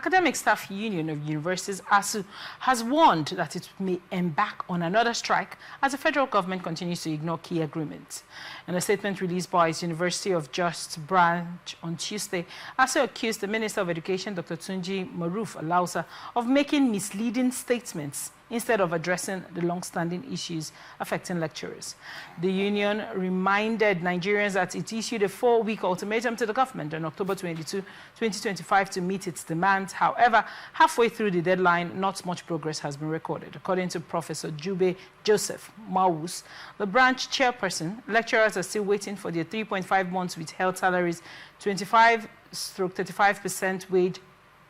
Academic Staff Union of Universities, ASUU, has warned that it may embark on another strike as the federal government continues to ignore key agreements. In a statement released by its University of Just branch on Tuesday, ASUU accused the Minister of Education, Dr. Tunji Maruf Alausa, of making misleading statements instead of addressing the long-standing issues affecting lecturers. The union reminded Nigerians that it issued a 4-week ultimatum to the government on October 22, 2025 to meet its demands. However, halfway through the deadline, not much progress has been recorded. According to Professor Jube Joseph Mawus, the branch chairperson, lecturers are still waiting for their 3.5 months withheld salaries, 25-35% wage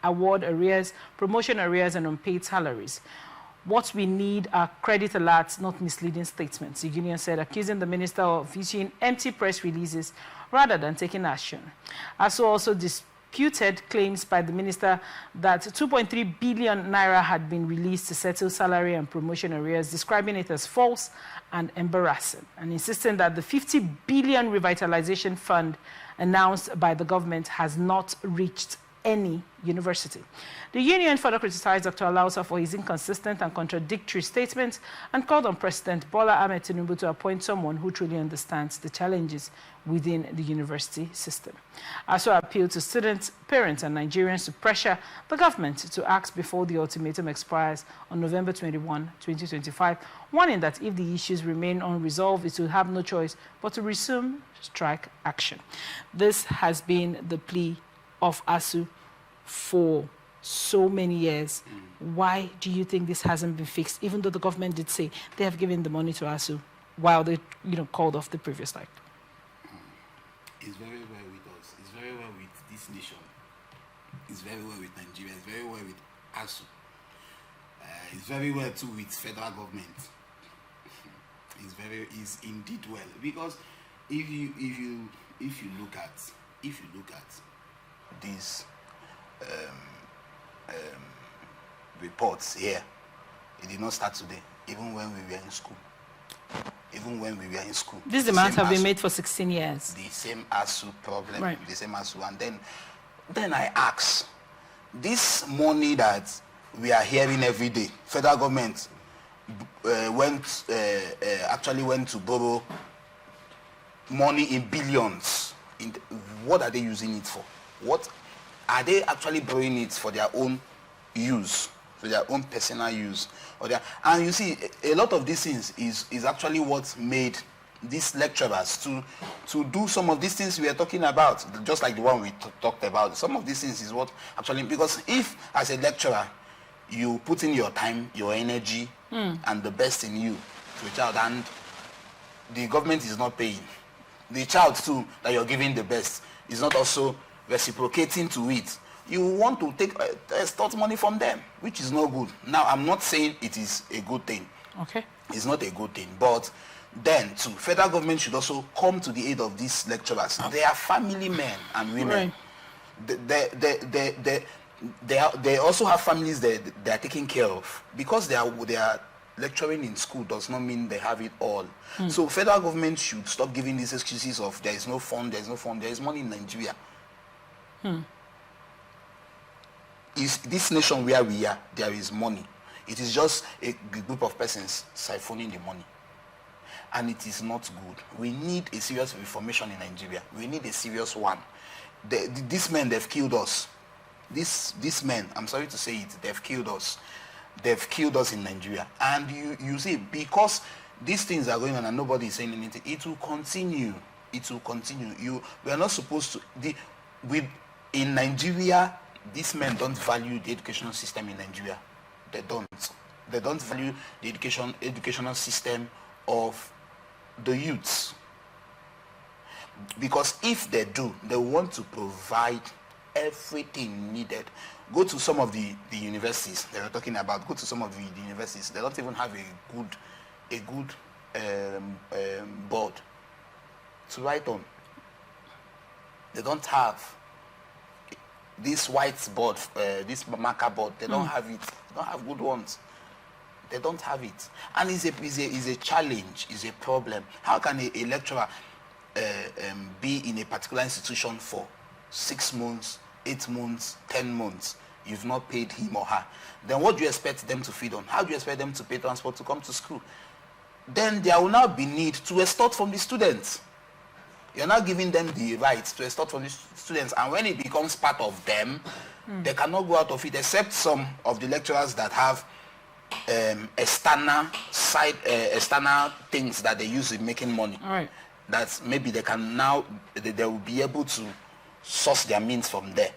award arrears, promotion arrears, and unpaid salaries. What we need are credit alerts, not misleading statements, the union said, accusing the minister of issuing empty press releases rather than taking action. ASUU also disputed claims by the minister that 2.3 billion naira had been released to settle salary and promotion arrears, describing it as false and embarrassing, and insisting that the 50 billion revitalization fund announced by the government has not reached any university. The union further criticized Dr. Alausa for his inconsistent and contradictory statements and called on President Bola Ahmed Tinubu to appoint someone who truly understands the challenges within the university system. ASUU appealed to students, parents, and Nigerians to pressure the government to act before the ultimatum expires on November 21, 2025, warning that if the issues remain unresolved, it will have no choice but to resume strike action. This has been the plea of ASUU for so many years. Why do you think this hasn't been fixed, even though the government did say they have given the money to ASUU while they called off the previous strike? It's very well with us. It's very well with this nation. It's very well with Nigeria. It's very well with ASUU. It's very well too with federal government. It's indeed well, because if you look at these reports here, it did not start today. Even when we were in school. These demands have been made for 16 years. The same ASUU problem, right. The same ASUU. And then I ask, this money that we are hearing every day, federal government actually went to borrow money in billions. What are they using it for? What are they actually borrowing it for their own use, for their own personal use? And you see, a lot of these things is actually what made these lecturers to do some of these things we are talking about, just like the one we talked about. Some of these things is what actually, because if as a lecturer you put in your time, your energy, and the best in you to a child, and the government is not paying, the child too that you're giving the best is not also reciprocating to it, you want to take extort money from them, which is not good. Now, I'm not saying it is a good thing. Okay. It's not a good thing, but then too, federal government should also come to the aid of these lecturers. They are family men and women. Right. They also have families they are taking care of. Because they are lecturing in school does not mean they have it all. So federal government should stop giving these excuses of there is no fund, there is money in Nigeria. Is this nation where we are, there is money. It is just a group of persons siphoning the money. And it is not good. We need a serious reformation in Nigeria. We need a serious one. These men, they've killed us. These men, I'm sorry to say it, they've killed us. They've killed us in Nigeria. And you see, because these things are going on and nobody is saying anything, it will continue. It will continue. We are not supposed to... In Nigeria, these men don't value the educational system in Nigeria. They don't. They don't value the educational system of the youths. Because if they do, they want to provide everything needed. Go to some of the universities they were talking about. Go to some of the universities. They don't even have a good board to write on. They don't have this white board, this marker board. They don't have it. They don't have good ones. They don't have it. And it's a challenge, it's a problem. How can a lecturer be in a particular institution for 6 months, 8 months, 10 months, you've not paid him or her, then what do you expect them to feed on? How do you expect them to pay transport to come to school? Then there will now be need to extort from the students. You're not giving them the right to extort from the students, and when it becomes part of them, they cannot go out of it, except some of the lecturers that have external things that they use in making money. All right. That maybe they can now, they will be able to source their means from there.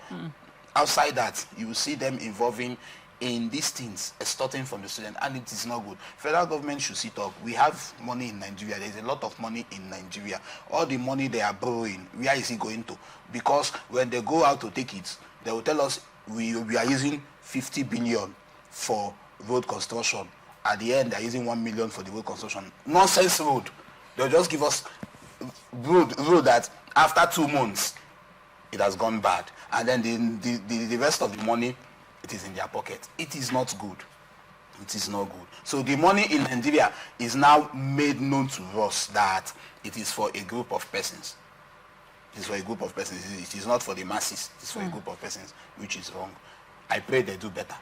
Outside that, you will see them involving in these things, extorting from the student, and it is not good. Federal government should sit up. We have money in Nigeria. There's a lot of money in Nigeria. All the money they are borrowing, where is it going to? Because when they go out to take it, they will tell us we are using 50 billion for road construction. At the end, they're using 1 million for the road construction. Nonsense road. They'll just give us road that after 2 months, it has gone bad. And then the rest of the money, it is in their pocket. It is not good. It is not good. So the money in Nigeria is now made known to us that it is for a group of persons. It is for a group of persons. It is not for the masses. It is for a group of persons, which is wrong. I pray they do better.